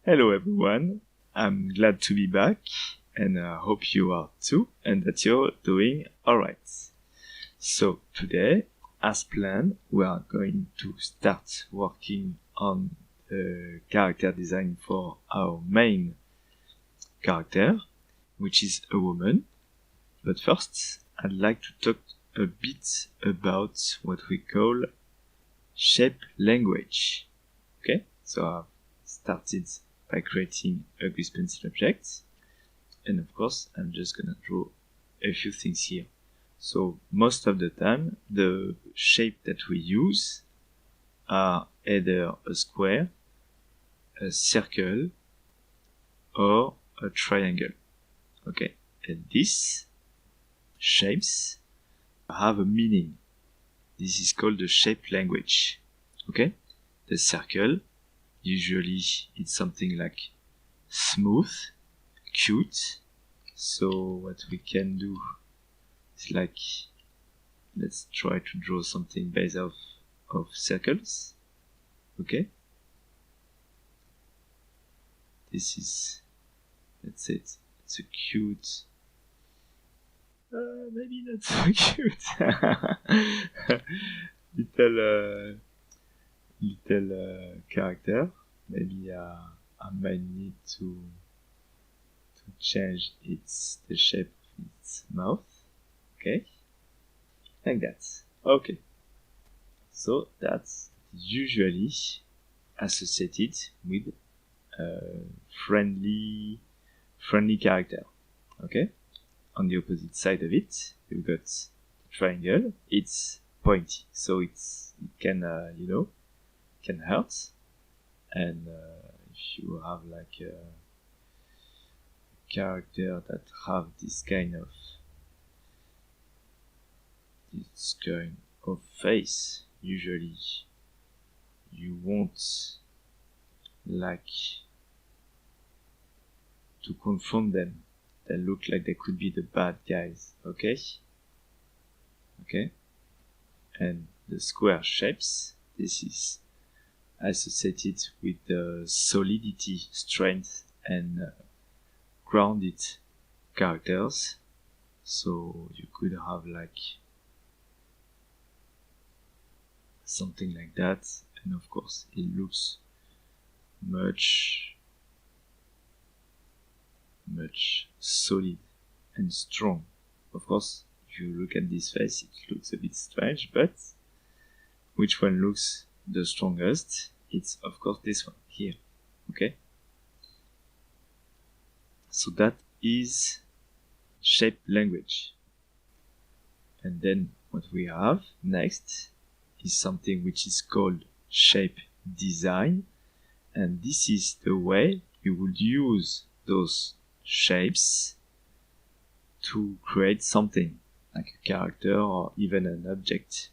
Hello everyone, I'm glad to be back and I hope you are too and that you're doing alright. So today, as planned, we are going to start working on the character design for our main character, which is a woman. But first, I'd like to talk a bit about what we call shape language. Okay, so I've started by creating a grease pencil object, and of course I'm just gonna draw a few things here. So most of the time the shape that we use are either a square, a circle, or a triangle. Okay, and these shapes have a meaning. This is called the shape language. Okay, the circle, usually it's something like smooth, cute. So what we can do is like, let's try to draw something based off of circles. Okay, this is, let's say it's a cute, maybe not so cute, little character. Maybe I might need to change the shape of its mouth. Okay, like that. Okay, so that's usually associated with a friendly character. Okay, on the opposite side of it, you've got the triangle. It's pointy, so it can can hurt. And if you have like a character that have this kind of face, usually you won't like to confront them. They look like they could be the bad guys. Okay, and the square shapes, this is associated with the solidity, strength, and grounded characters. So you could have like something like that, and of course it looks much solid and strong. Of course, if you look at this face, it looks a bit strange, but which one looks the strongest? It's of course this one here. Okay, so that is shape language. And then what we have next is something which is called shape design, and this is the way you would use those shapes to create something like a character or even an object.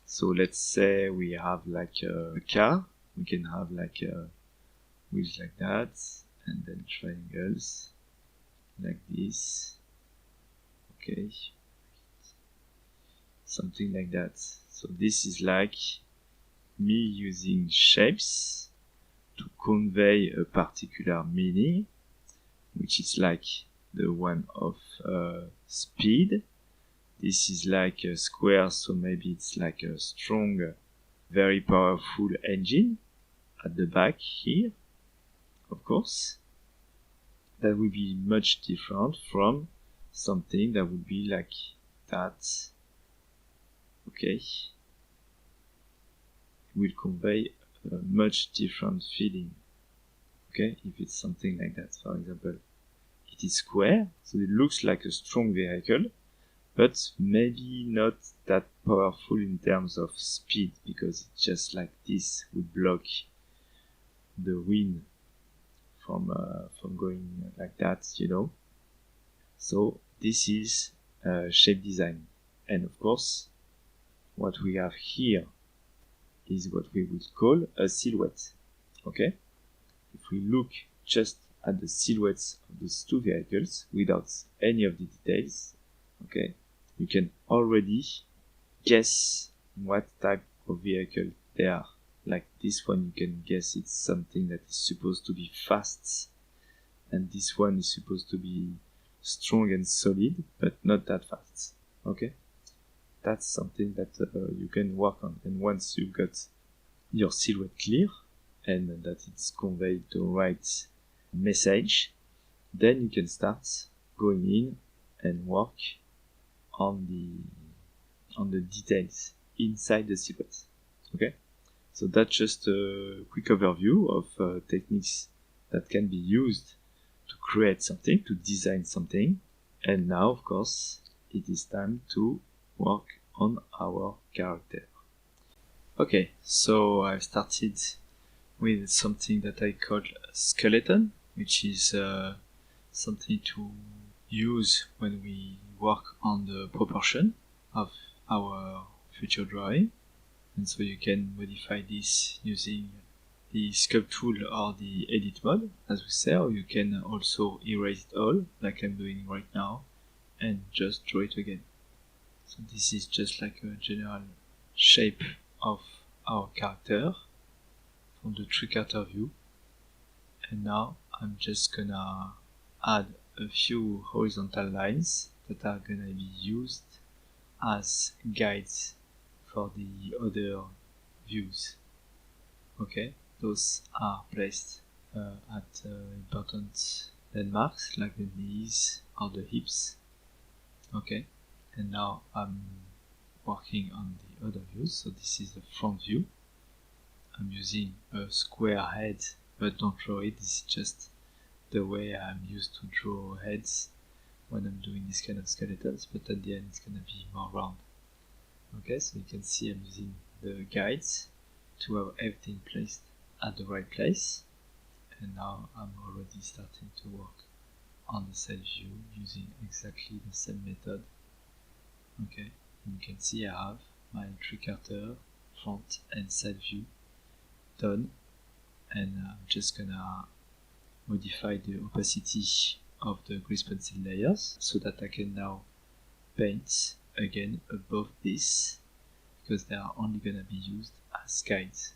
So let's say we have like a car. We can have like wheels like that, and then triangles like this. Okay, something like that. So this is like me using shapes to convey a particular meaning, which is like the one of speed. This is like a square, so maybe it's like a strong, very powerful engine at the back here. Of course, that would be much different from something that would be like that. Okay, it will convey a much different feeling. Okay, if it's something like that, for example, it is square, so it looks like a strong vehicle, but maybe not that powerful in terms of speed, because it's just like this would block the wind from going like that, So this is shape design. And of course, what we have here is what we would call a silhouette. Okay, if we look just at the silhouettes of those two vehicles without any of the details, okay, you can already guess what type of vehicle they are. like this one, you can guess it's something that is supposed to be fast, and this one is supposed to be strong and solid, but not that fast. Okay, that's something that you can work on. And once you've got your silhouette clear and that it's conveyed the right message, then you can start going in and work on the details inside the silhouette. Okay, so that's just a quick overview of techniques that can be used to create something, to design something. And now, of course, it is time to work on our character. Okay, so I've started with something that I call a skeleton, which is something to use when we work on the proportion of our future drawing. And so you can modify this using the sculpt tool or the edit mode, as we say, or you can also erase it all, like I'm doing right now, and just draw it again. So this is just like a general shape of our character from the tree character view. And now I'm just gonna add a few horizontal lines that are gonna be used as guides for the other views. Okay, those are placed at important landmarks like the knees or the hips. Okay, and now I'm working on the other views. So this is the front view. I'm using a square head, but don't draw it. This is just the way I'm used to draw heads when I'm doing this kind of skeletons, but at the end it's gonna be more round. Okay, so you can see I'm using the guides to have everything placed at the right place. And now I'm already starting to work on the side view using exactly the same method. Okay, and you can see I have my tree character, front and side view done. And I'm just gonna modify the opacity of the grease pencil layers so that I can now paint again above this, because they are only gonna be used as guides.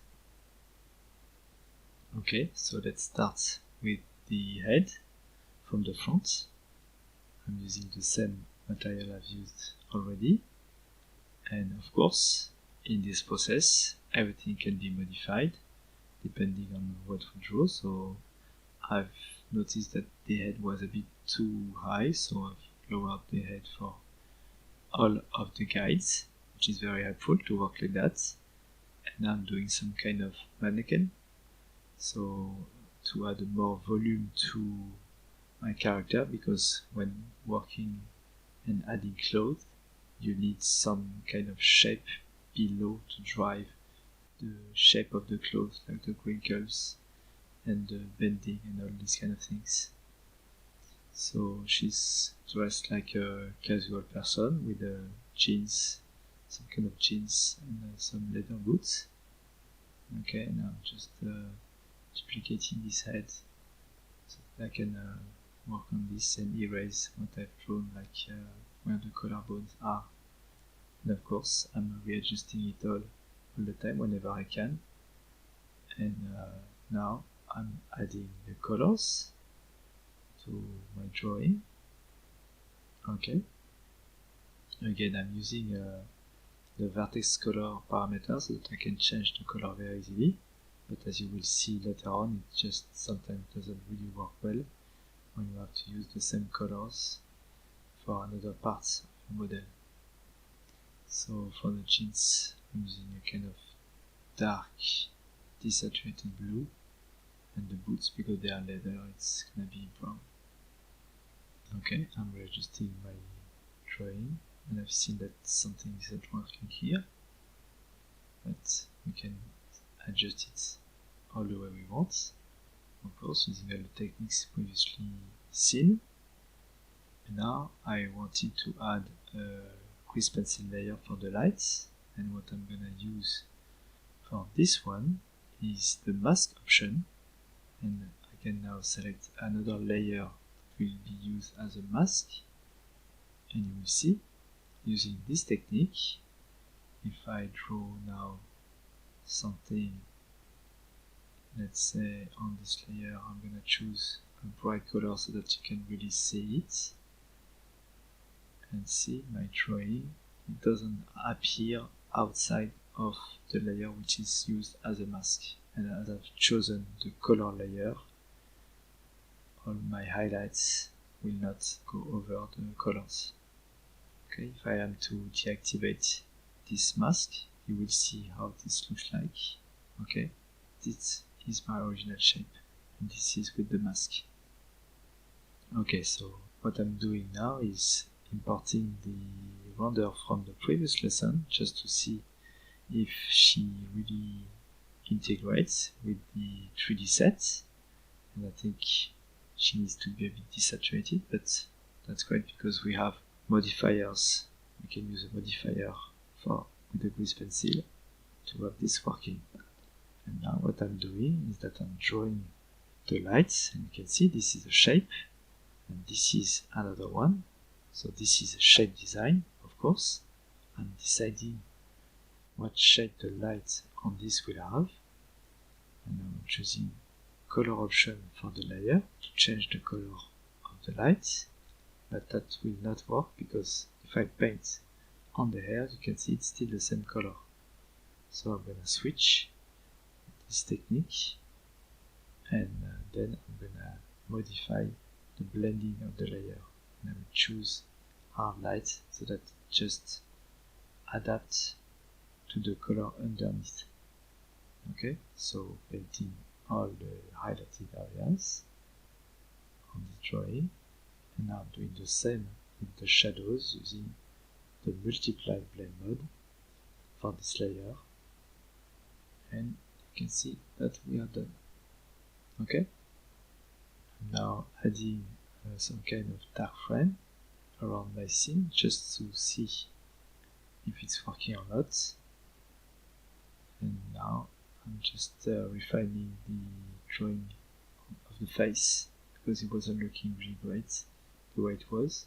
Okay, so let's start with the head from the front. I'm using the same material I've used already, and of course in this process everything can be modified depending on what we draw. So I've noticed that the head was a bit too high, so I've lowered the head for all of the guides, which is very helpful to work like that. And I'm doing some kind of mannequin, so to add more volume to my character, because when working and adding clothes you need some kind of shape below to drive the shape of the clothes, like the wrinkles and the bending and all these kind of things. So she's dressed like a casual person with jeans, some kind of jeans and some leather boots. Okay, now I'm just duplicating this head so that I can work on this and erase what I've drawn, like where the collarbones are. And of course I'm readjusting it all the time whenever I can. And now I'm adding the colors to my drawing. Okay, again I'm using the vertex color parameter so that I can change the color very easily, but as you will see later on, it just sometimes doesn't really work well when you have to use the same colors for another parts of the model. So for the jeans I'm using a kind of dark desaturated blue, and the boots, because they are leather, it's gonna be brown. Okay, I'm readjusting my drawing, and I've seen that something isn't working here, but we can adjust it all the way we want, of course using all the techniques previously seen. And now I wanted to add a grease pencil layer for the lights, and what I'm gonna use for this one is the mask option, and I can now select another layer that will be used as a mask. And you will see, using this technique, if I draw now something let's say on this layer I'm gonna choose a bright color so that you can really see it. And see my drawing, it doesn't appear outside of the layer which is used as a mask. And as I've chosen the color layer, all my highlights will not go over the colors. Okay, if I am to deactivate this mask, you will see how this looks like. Okay, this is my original shape, and this is with the mask. Okay, so what I'm doing now is importing the render from the previous lesson just to see if she really integrates with the 3D set. And I think she needs to be a bit desaturated, but that's great because we have modifiers. We can use a modifier with the grease pencil to have this working. And now what I'm doing is that I'm drawing the lights, and you can see this is a shape, and this is another one. So this is a shape design, of course. I'm deciding what shape the light on this will have. And I'm choosing color option for the layer to change the color of the light. But that will not work because if I paint on the hair, you can see it's still the same color. So I'm gonna switch this technique, and then I'm gonna modify the blending of the layer. And I will choose hard light so that it just adapts to the color underneath. Okay, so painting all the highlighted areas on the drawing, and now I'm doing the same with the shadows using the multiply blend mode for this layer, and you can see that we are done. Okay, I'm now adding some kind of dark frame around my scene just to see if it's working or not. And now I'm just refining the drawing of the face because it wasn't looking really great the way it was,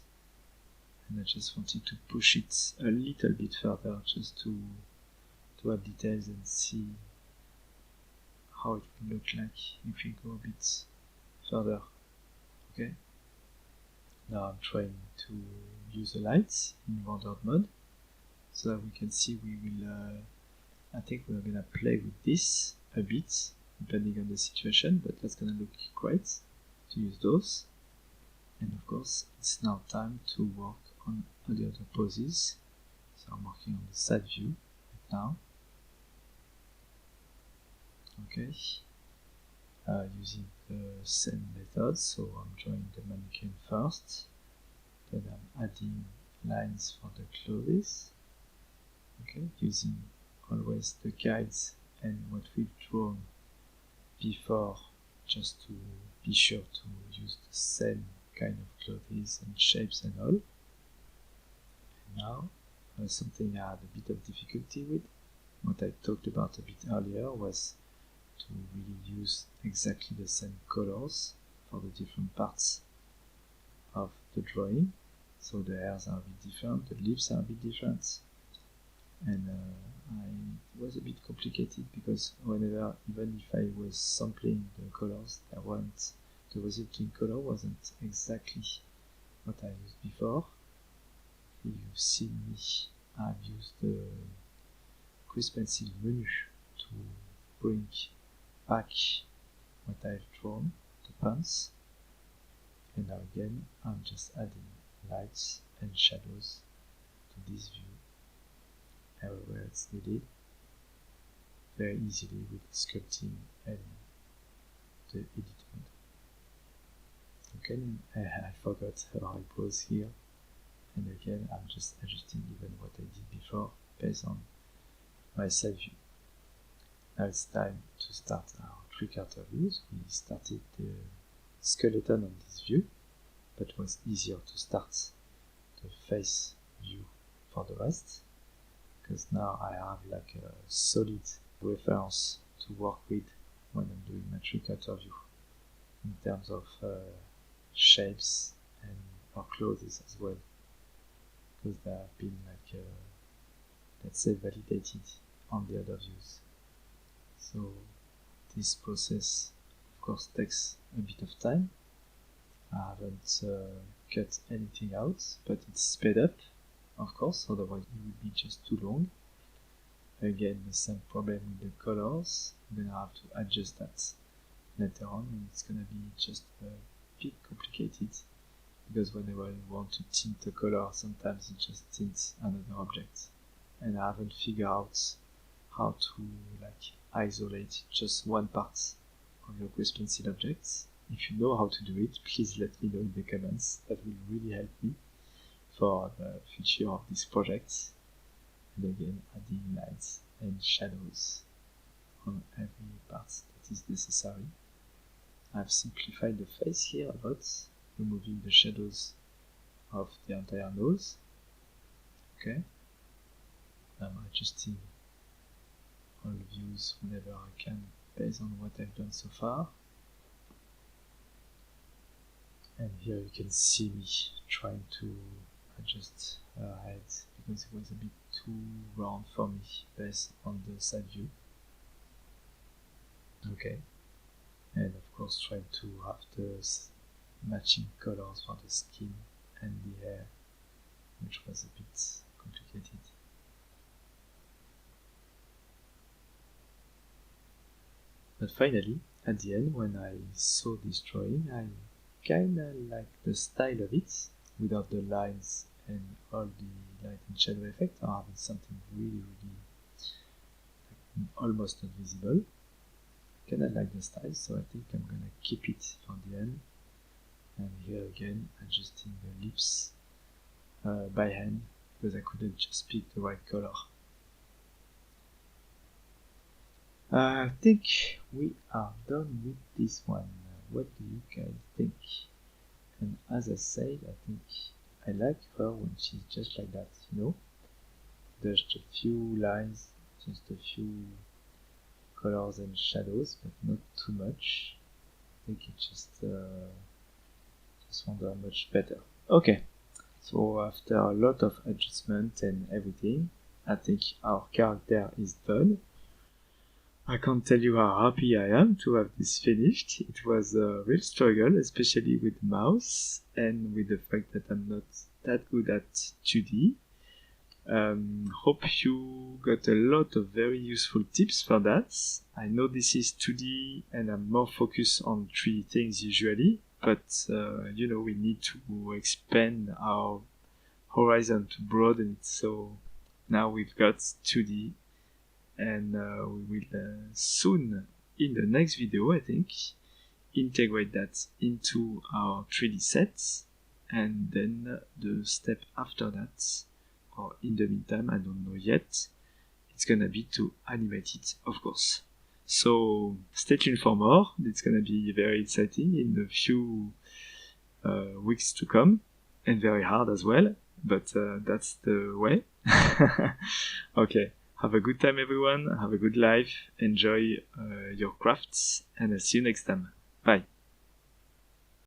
and I just wanted to push it a little bit further just to add details and see how it would look like if we go a bit further. Okay, now I'm trying to use the lights in rendered mode so that we can see we will I think we're gonna play with this a bit depending on the situation, but that's gonna look great to use those. And of course it's now time to work on all the other poses, so I'm working on the side view right now. Okay, using the same method, so I'm drawing the mannequin first, then I'm adding lines for the clothes. Okay, using always the guides and what we've drawn before just to be sure to use the same kind of clothes and shapes and all. And now something I had a bit of difficulty with, what I talked about a bit earlier, was to really use exactly the same colors for the different parts of the drawing. So the hairs are a bit different, the lips are a bit different, and it was a bit complicated because whenever, even if I was sampling the colors, the resulting color wasn't exactly what I used before. You've seen me, I've used the grease pencil menu to bring back what I've drawn, the pants, and now again I'm just adding lights and shadows to this view everywhere it's needed, very easily with sculpting and the edit mode. Okay, I forgot how it was here, and again I'm just adjusting even what I did before based on my side view. Now it's time to start our 3/4 views. We started the skeleton on this view, but it was easier to start the face view for the rest, because now I have like a solid reference to work with when I'm doing my 3/4 view in terms of shapes and our clothes as well, because they have been like let's say validated on the other views. So this process, of course, takes a bit of time. I haven't cut anything out, but it's sped up, of course, otherwise it would be just too long. Again, the same problem with the colors. I'm gonna have to adjust that later on, and it's gonna be just a bit complicated, because whenever you want to tint a color, sometimes it just tints another object. And I haven't figured out how to isolate just one part of your grease pencil objects. If you know how to do it, please let me know in the comments. That will really help me for the future of this project. And again, adding lights and shadows on every part that is necessary. I've simplified the face here a lot, removing the shadows of the entire nose. Okay. I'm adjusting all views whenever I can based on what I've done so far. And here you can see me trying to adjust her head because it was a bit too round for me based on the side view. Okay. And of course trying to have the matching colors for the skin and the hair, which was a bit complicated. But finally, at the end, when I saw this drawing, I kinda like the style of it, without the lines and all the light and shadow effect, or having something really almost not visible. Kinda like the style, so I think I'm gonna keep it for the end. And here again, adjusting the lips by hand, because I couldn't just pick the right color. I think we are done with this one. What do you guys think? And as I said, I think I like her when she's just like that, you know? Just a few lines, just a few colors and shadows, but not too much. I think it just wonder much better. Okay, so after a lot of adjustment and everything, I think our character is done. I can't tell you how happy I am to have this finished. It was a real struggle, especially with the mouse and with the fact that I'm not that good at 2D. Hope you got a lot of very useful tips for that. I know this is 2D and I'm more focused on 3D things usually, but we need to expand our horizon to broaden it. So now we've got 2D. And we will soon, in the next video, I think, integrate that into our 3D sets, and then the step after that, or in the meantime, I don't know yet, it's gonna be to animate it, of course. So stay tuned for more. It's gonna be very exciting in the few weeks to come, and very hard as well, but that's the way. Okay. Have a good time, everyone. Have a good life. Enjoy your crafts, and I'll see you next time. Bye.